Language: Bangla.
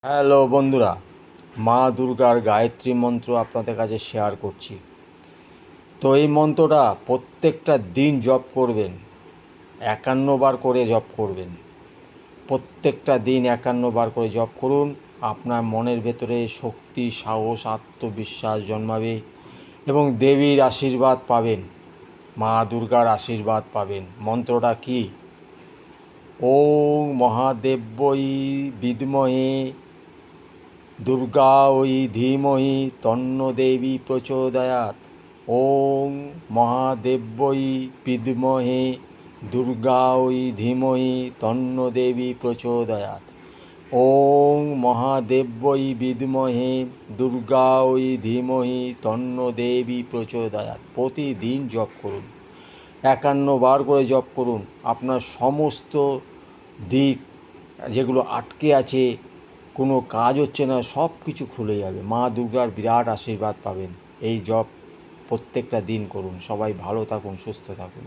হ্যালো বন্ধুরা, মা দুর্গার গায়ত্রী মন্ত্র আপনাদের কাছে শেয়ার করছি। তো এই মন্ত্রটা প্রত্যেকটা দিন জপ করবেন, 51 বার করে জপ করবেন। প্রত্যেকটা দিন 51 বার করে জপ করুন। আপনার মনের ভেতরে শক্তি, সাহস, আত্মবিশ্বাস জন্মাবে এবং দেবীর আশীর্বাদ পাবেন, মা দুর্গার আশীর্বাদ পাবেন। মন্ত্রটা কি? ওং মহাদেব্যই বিদ্মহে দুর্গাयै ধীমহি তন্নো দেবী প্রচোদয়াৎ। ওং মহাদেব্যৈ বিদ্মহে দুর্গাयै ধীমহি তন্নো দেবী প্রচোদয়াৎ। ওং মহাদেব্যৈ বিদ্মহে দুর্গাयै ধীমহি তন্নো দেবী প্রচোদয়াৎ। প্রতিদিন জপ করুন, 51 বার করে জপ করুন। আপনার সমস্ত দিক যেগুলো আটকে আছে, কোনো কাজ হচ্ছে না, সব কিছু খুলে যাবে। মা দুর্গার বিরাট আশীর্বাদ পাবেন। এই জপ প্রত্যেকটা দিন করুন। সবাই ভালো থাকুন, সুস্থ থাকুন।